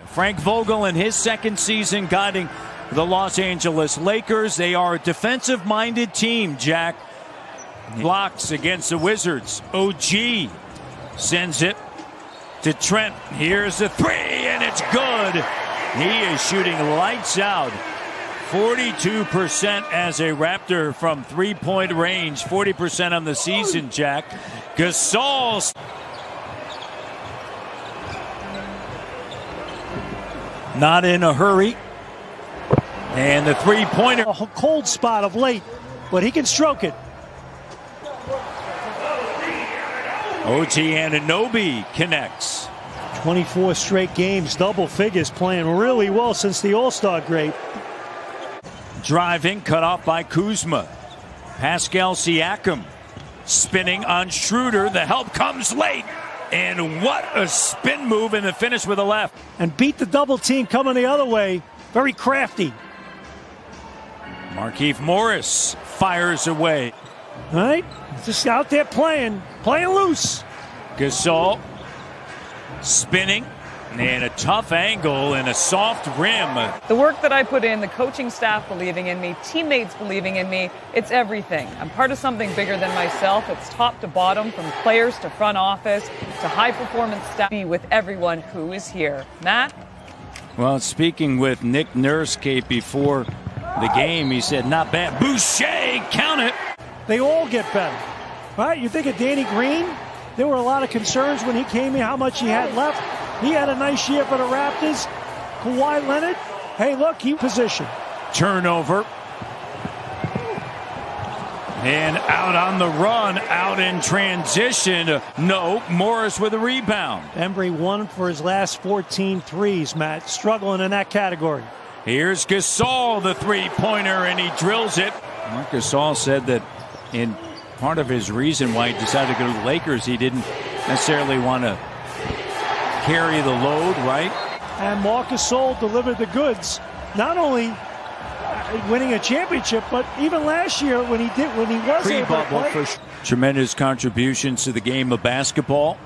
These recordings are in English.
Frank Vogel in his second season guiding the Los Angeles Lakers. They are a defensive-minded team, Jack. Blocks against the Wizards. OG sends it to Trent. Here's the three, and it's good. He is shooting lights out. 42% as a Raptor from three-point range. 40% on the season, Jack. Gasol. Not in a hurry. And the three-pointer. A cold spot of late, but he can stroke it. OG Anunoby connects. 24 straight games, double figures, playing really well since the All-Star break. Driving, cut off by Kuzma. Pascal Siakam spinning on Schroeder. The help comes late. And what a spin move in the finish with the left. And beat the double team coming the other way. Very crafty. Markieff Morris fires away. All right, just out there playing loose. Gasol spinning, and a tough angle and a soft rim. The work that I put in, the coaching staff believing in me, teammates believing in me, it's everything. I'm part of something bigger than myself. It's top to bottom, from players to front office to high-performance staff, with everyone who is here. Matt? Well, speaking with Nick Nurse, Kate, before the game, he said, not bad. Boucher, count it. They all get better. Right? You think of Danny Green? There were a lot of concerns when he came in, how much he had left. He had a nice year for the Raptors. Kawhi Leonard, hey, look, he positioned. Turnover. And out on the run, out in transition. No, Morris with a rebound. Embry 1 for his last 14 threes, Matt. Struggling in that category. Here's Gasol, the three-pointer, and he drills it. Marc Gasol said that in part of his reason why he decided to go to the Lakers, he didn't necessarily want to carry the load, right? And Marc Gasol delivered the goods, not only winning a championship, but even last year when he was pre-bubble for tremendous contributions to the game of basketball.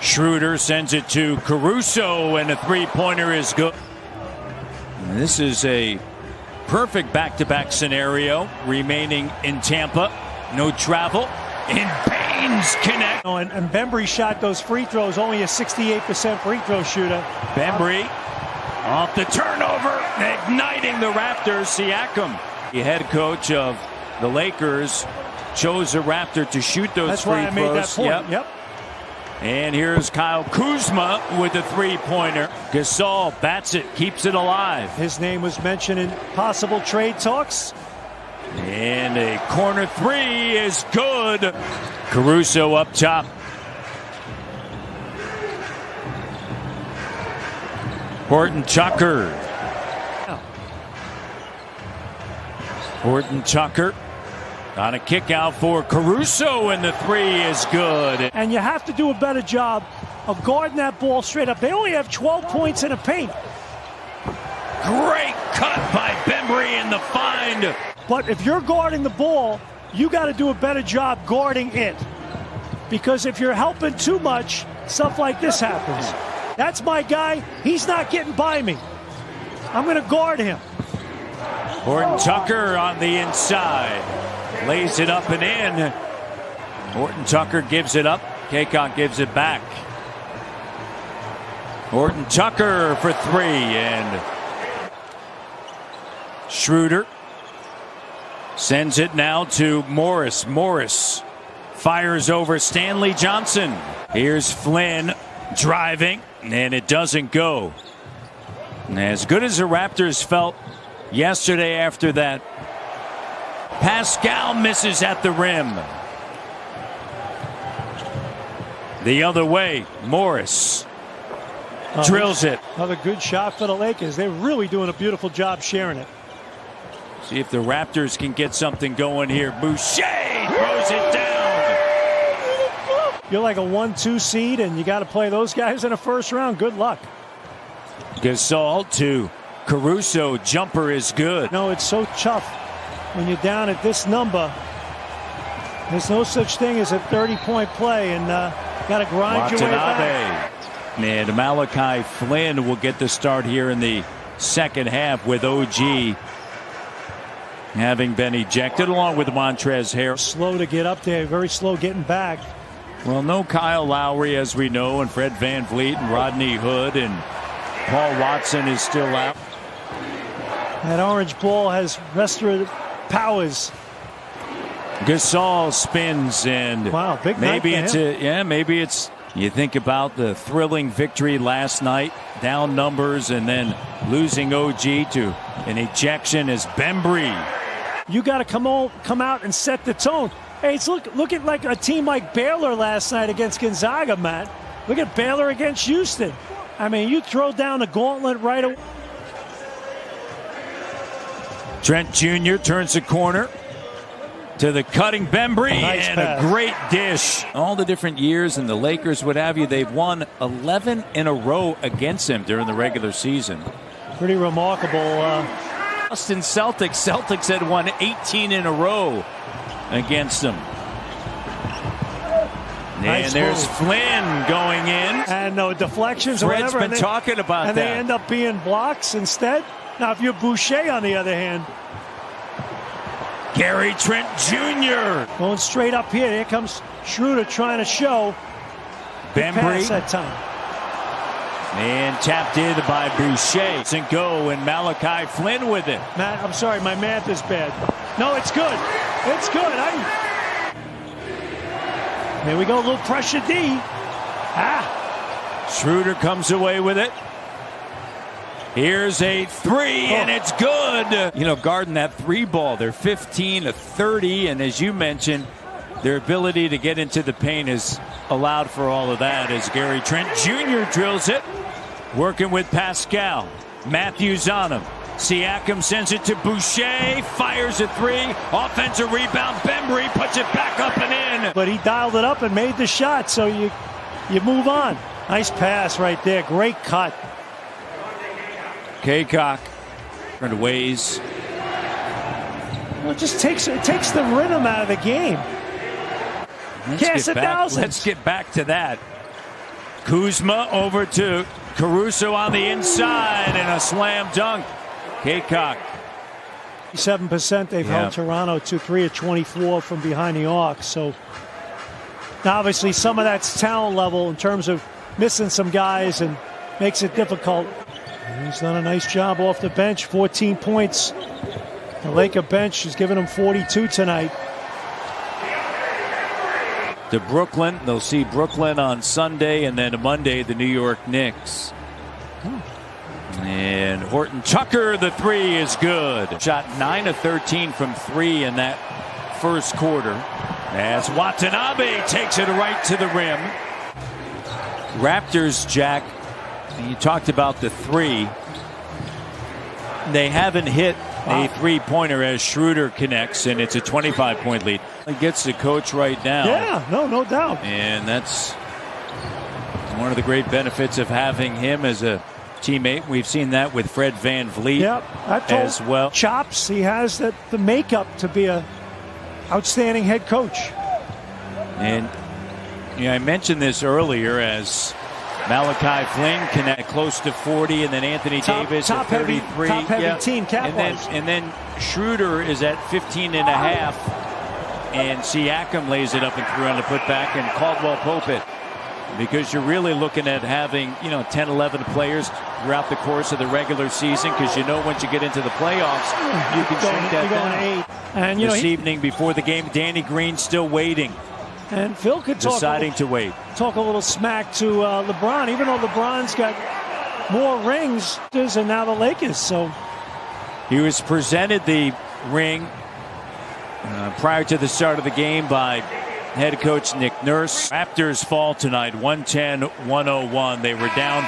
Schroeder sends it to Caruso, and a three-pointer is good. And this is a perfect back-to-back scenario remaining in Tampa. No travel. And Baines connect. Oh, and Bembry shot those free throws, only a 68% free throw shooter. Bembry off the turnover, igniting the Raptors. Siakam, the head coach of the Lakers, chose a Raptor to shoot those That's free why I throws. made that point. Yep. And here's Kyle Kuzma with a three-pointer. Gasol bats it, keeps it alive. His name was mentioned in possible trade talks. And a corner three is good. Caruso up top. Horton-Tucker. Horton-Tucker on a kick out for Caruso, and the three is good. And you have to do a better job of guarding that ball straight up. They only have 12 points in the paint. Great cut by Bembry in the find. But if you're guarding the ball, you got to do a better job guarding it. Because if you're helping too much, stuff like this happens. That's my guy. He's not getting by me. I'm going to guard him. Horton-Tucker on the inside. Lays it up and in. Horton-Tucker gives it up. Keycock gives it back. Horton-Tucker for three. And Schroeder sends it now to Morris. Morris fires over Stanley Johnson. Here's Flynn driving, and it doesn't go. And as good as the Raptors felt yesterday after that, Pascal misses at the rim. The other way, Morris drills it. Another good shot for the Lakers. They're really doing a beautiful job sharing it. See if the Raptors can get something going here. Boucher throws it down. You're like a 1-2 seed, and you got to play those guys in the first round. Good luck. Gasol to Caruso. Jumper is good. No, it's so tough when you're down at this number. There's no such thing as a 30-point play, and got to grind your way back. And Malachi Flynn will get the start here in the second half with OG having been ejected along with Montrezl Harrell. Slow to get up there, very slow getting back. Well, no Kyle Lowry, as we know, and Fred VanVleet and Rodney Hood, and Paul Watson is still out. That orange ball has restorative powers. Gasol spins, and wow, big maybe night it's for him. maybe it's, you think about the thrilling victory last night, down numbers, and then losing OG to an ejection as Bembry. You got to come out and set the tone. Hey, it's look at like a team like Baylor last night against Gonzaga, Matt. Look at Baylor against Houston. I mean, you throw down the gauntlet right away. Trent Jr. turns the corner to the cutting Bembry, nice and pass. A great dish. All the different years and the Lakers, what have you, they've won 11 in a row against him during the regular season. Pretty remarkable. Boston Celtics had won 18 in a row against them. Nice and there's move. Flynn going in. And no deflections or Fred's whatever. been talking about and that. And they end up being blocks instead. Now, if you're Boucher, on the other hand. Gary Trent Jr. Going straight up here. Here comes Schroeder trying to show. Bembry. That time. And tapped in by Boucher. And go, and Malachi Flynn with it. Matt, I'm sorry, my math is bad. No, it's good. It's good. There we go, a little pressure D. Schroeder comes away with it. Here's a three, and it's good. You know, guarding that three ball, they're 15 to 30, and as you mentioned, their ability to get into the paint has allowed for all of that as Gary Trent Jr. drills it. Working with Pascal. Matthews on him. Siakam sends it to Boucher, fires a three, offensive rebound, Bembry puts it back up and in. But he dialed it up and made the shot, so you move on. Nice pass right there, great cut. Keycock different ways. Well, it just takes the rhythm out of the game. Let's get back to that. Kuzma over to Caruso on the inside, and a slam dunk. Keycock. 7% they've held Toronto to 3 of 24 from behind the arc. So obviously some of that's talent level in terms of missing some guys and makes it difficult. And he's done a nice job off the bench. 14 points. The Laker bench has given him 42 tonight. To Brooklyn. They'll see Brooklyn on Sunday, and then Monday the New York Knicks. And Horton-Tucker, the three is good. Shot 9 of 13 from three in that first quarter. As Watanabe takes it right to the rim. Raptors, Jack, you talked about the three. They haven't hit a three-pointer as Schroeder connects, and it's a 25-point lead. It gets the coach right now. Yeah, no doubt. And that's one of the great benefits of having him as a teammate. We've seen that with Fred VanVleet as well. Chops, he has the makeup to be a outstanding head coach. And I mentioned this earlier as Malachi Flynn connect close to 40, and then Anthony Davis at 33. Top heavy team cap-wise. And then Schroeder is at 15 and a half, and Siakam lays it up and through on the putback, and Caldwell-Pope it. Because you're really looking at having 10, 11 players throughout the course of the regular season, because once you get into the playoffs, you can shrink that down. 8. And this evening before the game, Danny Green still waiting. And Phil could talk a little smack to LeBron, even though LeBron's got more rings and now the Lakers. So he was presented the ring prior to the start of the game by head coach Nick Nurse. Raptors fall tonight, 110-101. They were down